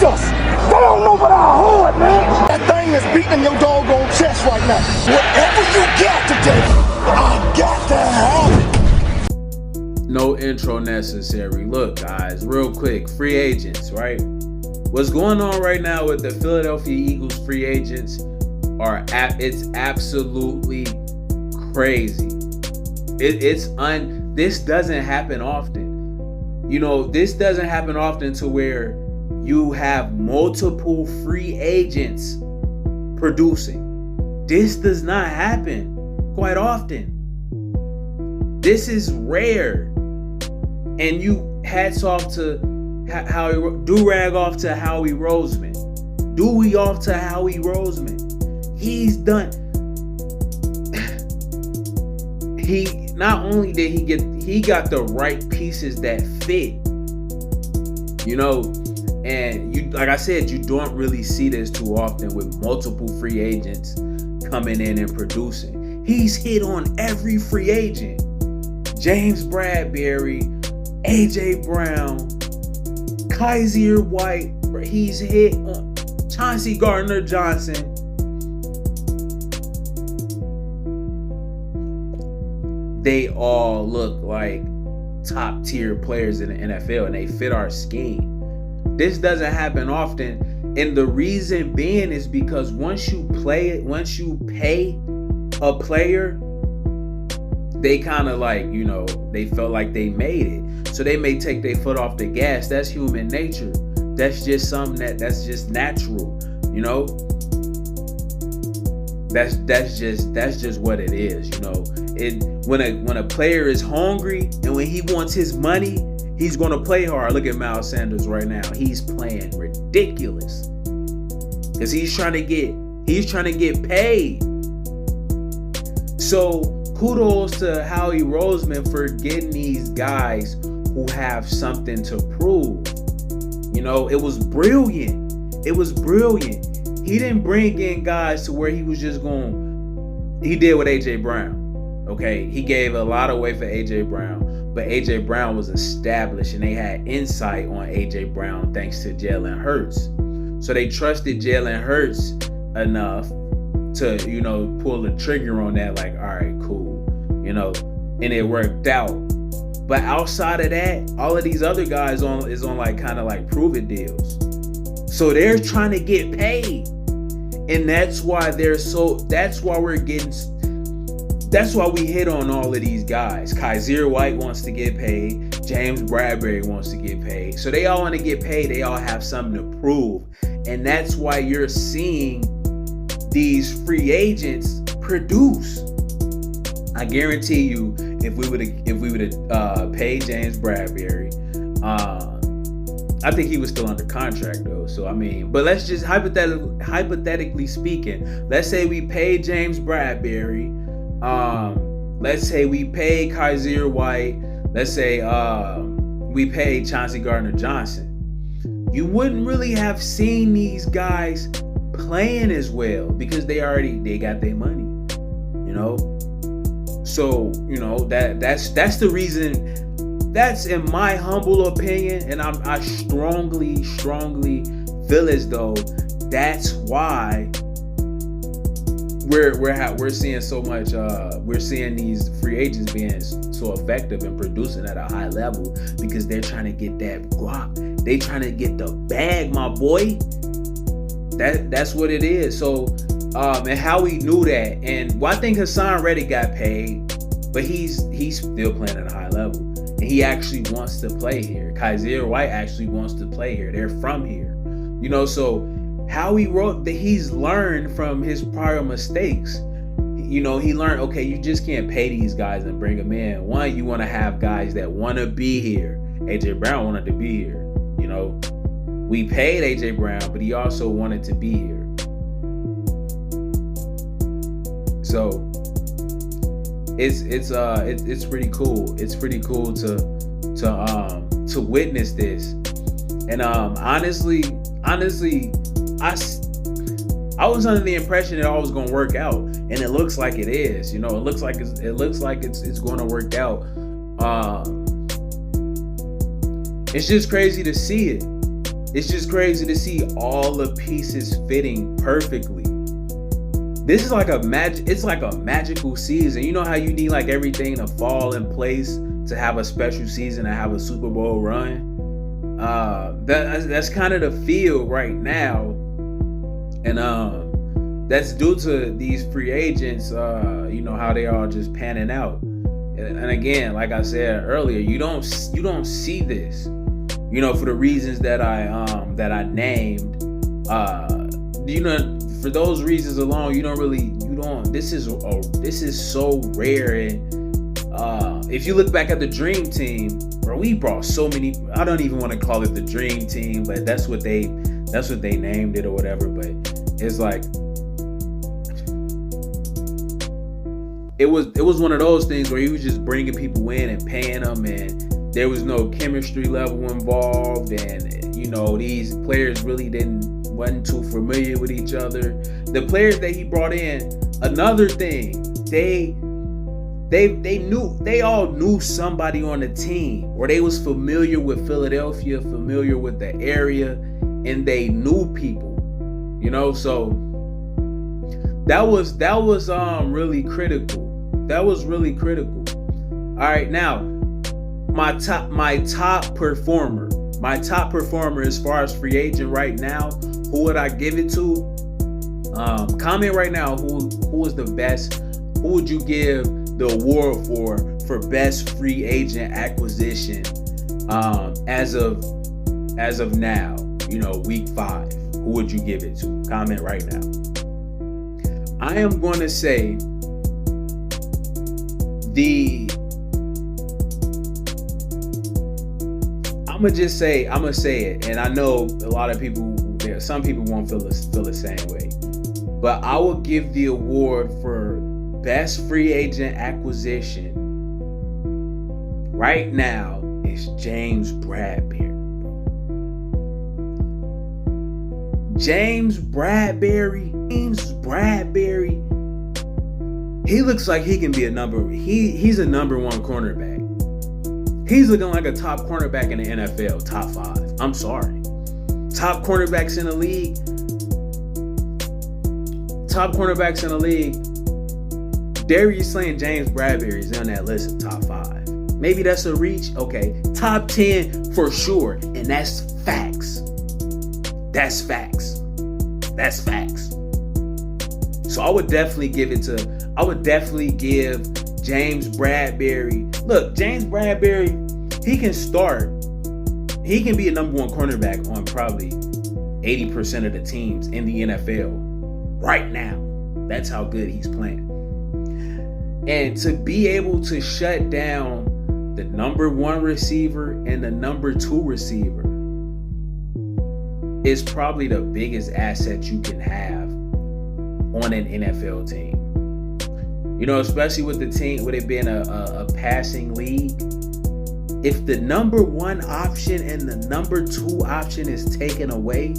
against us. They don't know about our hood, man. That thing is beating your doggone chest right now. Whatever you got today, I got to have it. No intro necessary. Look, guys, real quick, free agents, right? What's going on right now with the Philadelphia Eagles free agents it's absolutely crazy. This doesn't happen often. You know, this doesn't happen often to where you have multiple free agents producing. This does not happen quite often. This is rare. And you hats off to do-rag off to Howie Roseman. Dewey off to Howie Roseman. He's done. Not only did he got the right pieces that fit. You know, and you, like I said, you don't really see this too often with multiple free agents coming in and producing. He's hit on every free agent. James Bradberry, AJ Brown, Kyzir White. He's hit on Chauncey Gardner-Johnson. They all look like top tier players in the NFL and they fit our scheme. This doesn't happen often. And the reason being is because once you pay a player, they kind of like, you know, they felt like they made it. So they may take their foot off the gas. That's human nature. That's just something that's just natural, you know? That's just what it is, you know. When a player is hungry and when he wants his money, he's gonna play hard. Look at Miles Sanders right now. He's playing ridiculous because he's trying to get paid. So kudos to Howie Roseman for getting these guys who have something to prove. You know, it was brilliant. It was brilliant. He didn't bring in guys to where he was just going. He did with AJ Brown. Okay, he gave a lot away for AJ Brown, but AJ Brown was established and they had insight on AJ Brown thanks to Jalen Hurts. So they trusted Jalen Hurts enough to, you know, pull the trigger on that, like, all right, cool, you know, and it worked out. But outside of that, all of these other guys is on like kind of like prove it deals. So they're trying to get paid. And that's why we hit on all of these guys. Kyzir White wants to get paid. James Bradberry wants to get paid. So they all want to get paid. They all have something to prove. And that's why you're seeing these free agents produce. I guarantee you, if we would have paid James Bradberry, I think he was still under contract though. So I mean, but let's just hypothetically speaking, let's say we paid James Bradberry. Let's say we paid Kyzir White. Let's say we paid Chauncey Gardner-Johnson. You wouldn't really have seen these guys playing as well because they got their money, you know. So you know that's the reason. That's in my humble opinion, and I strongly feel as though that's why we're seeing so much. We're seeing these free agents being so effective and producing at a high level because they're trying to get that guap. They trying to get the bag, my boy. That's what it is. So, and Howie knew that, and I think Hassan Reddick got paid, but he's still playing at a high level, and he actually wants to play here. Kyzir White actually wants to play here. They're from here, you know. So Howie wrote that he's learned from his prior mistakes. You know, he learned, okay, you just can't pay these guys and bring them in. One, you want to have guys that want to be here. AJ Brown wanted to be here. You know, we paid AJ Brown, but he also wanted to be here. So it's pretty cool. It's pretty cool to witness this. And honestly, I was under the impression it all was going to work out, and it looks like it is. You know, it looks like it's going to work out. It's just crazy to see it. It's just crazy to see all the pieces fitting perfectly. This is like it's like a magical season. You know how you need like everything to fall in place to have a special season, to have a Super Bowl run? That's kind of the feel right now. And that's due to these free agents, how they are just panning out. And again, like I said earlier, you don't see this, for the reasons that I named. For those reasons alone, this is so rare. And if you look back at the Dream Team, bro, we brought so many. I don't even want to call it the Dream Team, but that's what they named it or whatever. But it's like it was one of those things where he was just bringing people in and paying them, and there was no chemistry level involved, and these players really wasn't too familiar with each other. The players that he brought in, another thing, they all knew somebody on the team, or they was familiar with Philadelphia, familiar with the area, and they knew people, so that was really critical. That was really critical. All right, now my top performer as far as free agent right now, who would I give it to? Comment right now who is the best. Who would you give the award for best free agent acquisition as of now, week 5? Who would you give it to? Comment right now. I am going to say I'm gonna say it, and I know a lot of people, some people won't feel the same way, but I will give the award for best free agent acquisition right now is James Bradberry. James Bradberry. He looks like he can be he's a number 1 cornerback. He's looking like a top cornerback in the NFL, top 5. I'm sorry. Top cornerbacks in the league. Darius Slay and James Bradberry is on that list of top 5. Maybe that's a reach. Okay. Top 10 for sure. And that's facts. That's facts. So I would definitely give James Bradberry. Look, James Bradberry, he can start. He can be a number 1 cornerback on probably 80% of the teams in the NFL right now. That's how good he's playing. And to be able to shut down the number 1 receiver and the number 2 receiver is probably the biggest asset you can have on an NFL team. Especially with the team, with it being a passing league. If the number 1 option and the number 2 option is taken away,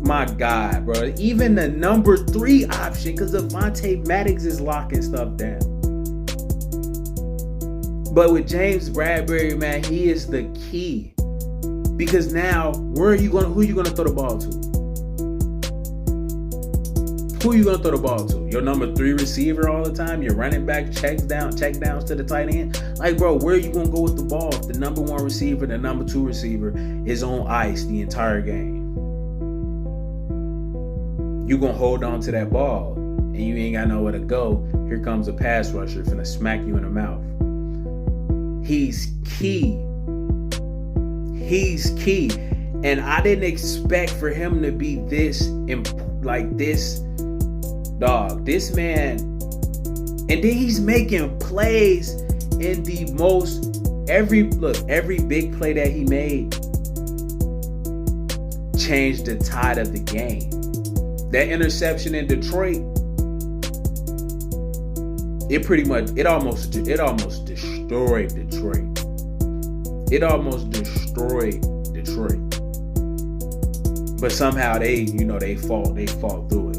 my God, bro. Even the number 3 option, because Avonte Maddox is locking stuff down. But with James Bradberry, man, he is the key. Because now, who are you going to throw the ball to? Who are you going to throw the ball to? Your number 3 receiver all the time? Your running back check downs to the tight end? Like, bro, where are you going to go with the ball if the number 1 receiver, the number 2 receiver is on ice the entire game? You going to hold on to that ball and you ain't got nowhere to go. Here comes a pass rusher finna smack you in the mouth. He's key. And I didn't expect for him to be this dog. This man, and then he's making plays in the most every big play that he made changed the tide of the game. That interception in Detroit, it almost destroyed Detroit. But somehow they fall through it.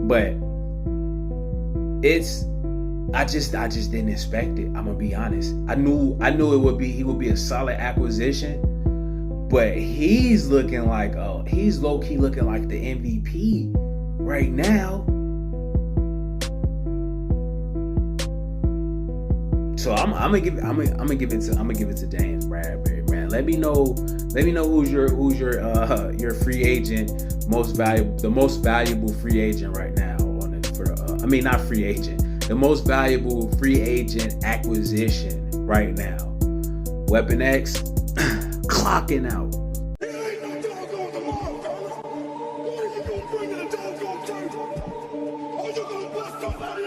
But I just didn't expect it. I'm gonna be honest. I knew he would be a solid acquisition, but he's looking like he's low key looking like the MVP right now. So I'm gonna give it to James Bradberry, man. Let me know who's your free agent, the most valuable free agent right now not free agent, the most valuable free agent acquisition right now. Weapon X clocking out. It ain't no doggone tomorrow, fella. What are you gonna bring to the doggone table? Are you gonna bust somebody